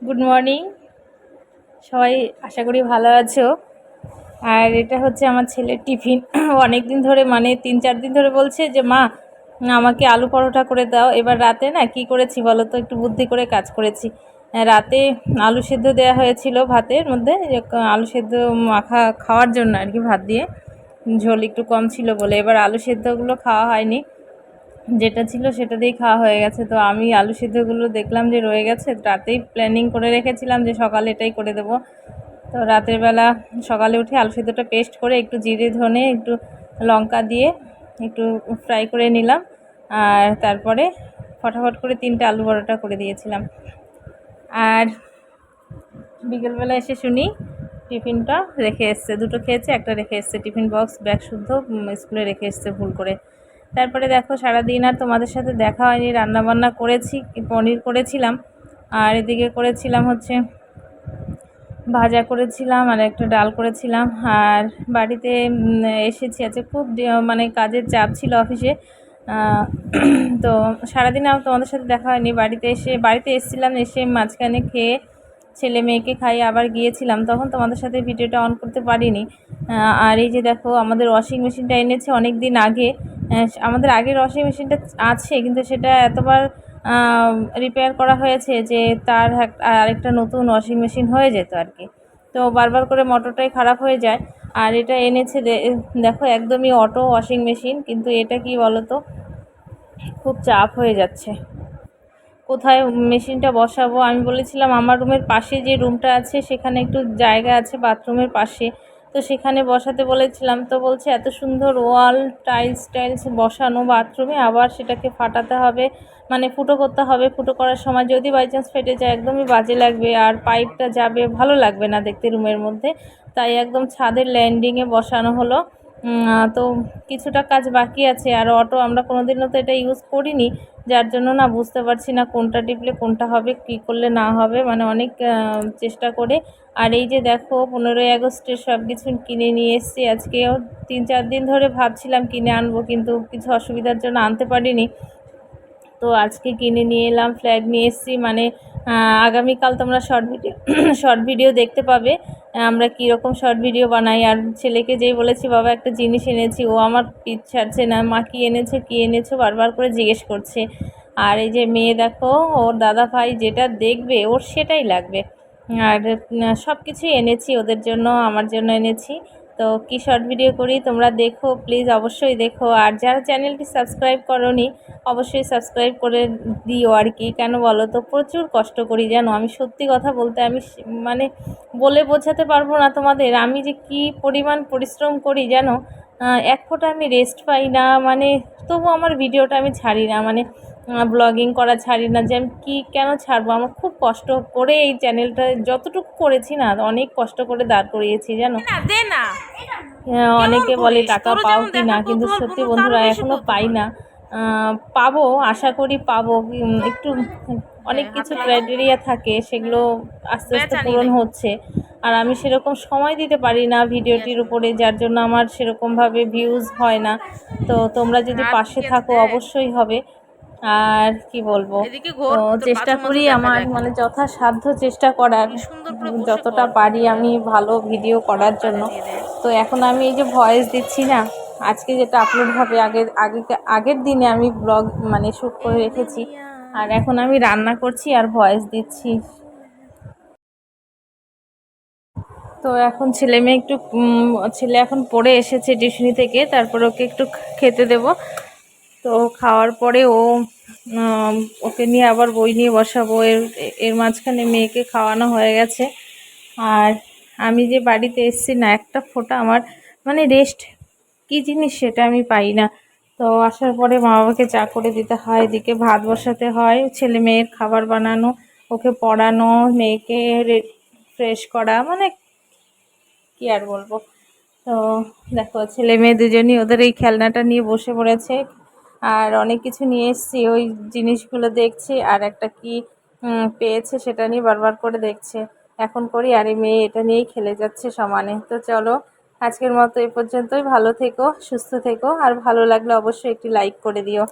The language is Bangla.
গুড মর্নিং সবাই, আশা করি ভালো আছো। আর এটা হচ্ছে আমার ছেলের টিফিন। অনেক দিন ধরে মানে 3-4 দিন ধরে বলছে যে মা আমাকে আলু পরোটা করে দাও। এবার রাতে না কি করেছি বলো তো, একটু বুদ্ধি করে কাজ করেছি। রাতে আলু সেদ্ধ দেওয়া হয়েছিল ভাতের মধ্যে, আলু সেদ্ধ মাখা খাওয়ার জন্য আর কি, ভাত দিয়ে ঝোল একটু কম ছিল বলে। এবার আলু সেদ্ধগুলো খাওয়া হয়নি, যেটা ছিল সেটা দিয়েই খাওয়া হয়ে গেছে। তো আমি আলু সিদ্ধগুলো দেখলাম যে রয়ে গেছে, রাতেই প্ল্যানিং করে রেখেছিলাম যে সকালে এটাই করে দেবো। তো রাতের বেলা সকালে উঠে আলু সিদ্ধটা পেস্ট করে একটু জিরে ধনে একটু লঙ্কা দিয়ে একটু ফ্রাই করে নিলাম, আর তারপরে ফটাফট করে 3টে আলু পরোটা করে দিয়েছিলাম। আর বিকেলবেলা এসে শুনি টিফিনটা রেখে এসছে, 2টো খেয়েছে, একটা রেখে এসছে, টিফিন বক্স ব্যাগ শুদ্ধ স্কুলে রেখে এসছে ভুল করে। তারপরে দেখো সারাদিন আর তোমাদের সাথে দেখা হয়নি। রান্নাবান্না করেছি, পনির করেছিলাম, আর এদিকে করেছিলাম হচ্ছে ভাজা করেছিলাম, আর একটা ডাল করেছিলাম। আর বাড়িতে এসেছি, আজকে খুব মানে কাজের চাপ ছিল অফিসে। তো সারাদিন আর তোমাদের সাথে দেখা হয়নি। বাড়িতে এসেছিলাম, এসে মাঝখানে খেয়ে ছেলে মেয়েকে খাইয়ে আবার গিয়েছিলাম, তখন তোমাদের সাথে ভিডিওটা অন করতে পারিনি। আর এই যে দেখো আমাদের ওয়াশিং মেশিনটা এনেছে অনেক দিন আগে। আমাদের আগের ওয়াশিং মেশিনটা আছে, কিন্তু সেটা এতবার রিপেয়ার করা হয়েছে যে তার আরেকটা নতুন ওয়াশিং মেশিন হয়ে যেত আর কি। তো বারবার করে মোটরটাই খারাপ হয়ে যায়। আর এটা এনেছে দেখো একদমই অটো ওয়াশিং মেশিন, কিন্তু এটা কি বলো তো, খুব চাপ হয়ে যাচ্ছে। কোথায় মেশিনটা বসাবো, আমি বলেছিলাম আমার রুমের পাশে যে রুমটা আছে সেখানে একটু জায়গা আছে বাথরুমের পাশে, তো সেখানে বসাতে বলেছিলাম। তো বলছে এত সুন্দর ওয়াল টাইলস বসানো বাথরুমে, আবার সেটাকে ফাটাতে হবে, মানে ফুটো করতে হবে। ফুটো করার সময় যদি বাই চান্স ফেটে যায় একদমই বাজে লাগবে, আর পাইপটা যাবে, ভালো লাগবে না দেখতে রুমের মধ্যে। তাই একদম ছাদের ল্যান্ডিংয়ে বসানো হলো। তো কিছুটা কাজ বাকি আছে। আর অটো আমরা কোনোদিনও তো এটা ইউজ করিনি, যার জন্য না বুঝতে পারছি না কোনটা টিপলে কোনটা হবে, কী করলে না হবে, মানে অনেক চেষ্টা করে। আর এই যে দেখো 15ই আগস্টের সব কিছু কিনে নিয়ে এসেছি। আজকেও 3-4 দিন ধরে ভাবছিলাম কিনে আনবো, কিন্তু কিছু অসুবিধার জন্য আনতে পারিনি। তো আজকে কিনে নিয়ে এলাম, ফ্ল্যাগ নিয়ে এসেছি। মানে আগামীকাল তোমরা শর্ট ভিডিও দেখতে পাবে আমরা কীরকম শর্ট ভিডিও বানাই। আর ছেলেকে যেই বলেছি বাবা একটা জিনিস এনেছি, ও আমার পিছ ছাড়ছে না, মা কী এনেছো বারবার করে জিজ্ঞেস করছে। আর এই যে মেয়ে দেখো, ওর দাদা ভাই যেটা দেখবে ওর সেটাই লাগবে। আর সব কিছুই এনেছি ওদের জন্য, আমার জন্য এনেছি। তো কি শর্ট ভিডিও করি তোমরা দেখো, প্লিজ অবশ্যই দেখো। আর যারা চ্যানেলটি সাবস্ক্রাইব করোনি অবশ্যই সাবস্ক্রাইব করে দিও আর কি। কেন বলো তো, প্রচুর কষ্ট করি জানো, আমি সত্যি কথা বলতে আমি মানে বলে বোঝাতে পারবো না তোমাদের আমি যে কি পরিমাণ পরিশ্রম করি জানো। এক ফোঁটা আমি রেস্ট পাই না, মানে তবু আমার ভিডিওটা আমি ছাড়ি না, মানে ব্লগিং করা ছাড়ি না। যে আমি কেন ছাড়বো, আমার খুব কষ্ট করে এই চ্যানেলটা যতটুকু করেছি না, অনেক কষ্ট করে দাঁড় করিয়েছি জানো। অনেকে বলে টাকা পাও কি না, কিন্তু সত্যি বন্ধুরা এখনও পাই না। পাবো, আশা করি পাবো। একটু অনেক কিছু ক্রাইটেরিয়া থাকে, সেগুলো আস্তে আস্তে পূরণ হচ্ছে। আর আমি সেরকম সময় দিতে পারি না ভিডিওটির উপরে, যার জন্য আমার সেরকমভাবে ভিউজ হয় না। তো তোমরা যদি পাশে থাকো অবশ্যই হবে। আর কি বলবো, তো চেষ্টা করি আমার মানে যথাসাধ্য চেষ্টা করার, যতটা পারি আমি ভালো ভিডিও করার জন্য। তো এখন আমি এই যে ভয়েস দিচ্ছি না, আজকে যেটা আপলোড হবে আগের দিনে আমি ব্লগ মানে শ্যুট করে রেখেছি, আর এখন আমি রান্না করছি আর ভয়েস দিচ্ছি। তো এখন ছেলে এখন পড়ে এসেছে টিউশনি থেকে, তারপর ওকে একটু খেতে দেব। তো খাওয়ার পরে ওকে নিয়ে আবার বই নিয়ে বসাবো। এর মাঝখানে মেয়েকে খাওয়ানো হয়ে গেছে। আর আমি যে বাড়িতে এসেছি না, একটা ফোঁটা আমার মানে রেস্ট কী জিনিস সেটা আমি পাই না। তো আসার পরে মা বাবাকে চা করে দিতে হয়, এদিকে ভাত বসাতে হয়, ছেলে মেয়ের খাবার বানানো, ওকে পড়ানো, মেয়েকে ফ্রেশ করা, মানে কি আর বলবো। তো দেখো ছেলে মেয়ে দুজনই ওদের এই খেলনাটা নিয়ে বসে পড়েছে। আর অনেক কিছু নিয়ে এসেছি, ওই জিনিসগুলো দেখছে, আর একটা কি পেয়েছে সেটা নিয়ে বারবার করে দেখছে। এখন করি, আর এই মেয়ে এটা নিয়েই খেলে যাচ্ছে সমানে। তো চলো আজকের মতো এই পর্যন্তই। ভালো থেকো, সুস্থ থেকো, আর ভালো লাগলে অবশ্যই একটি লাইক করে দিও।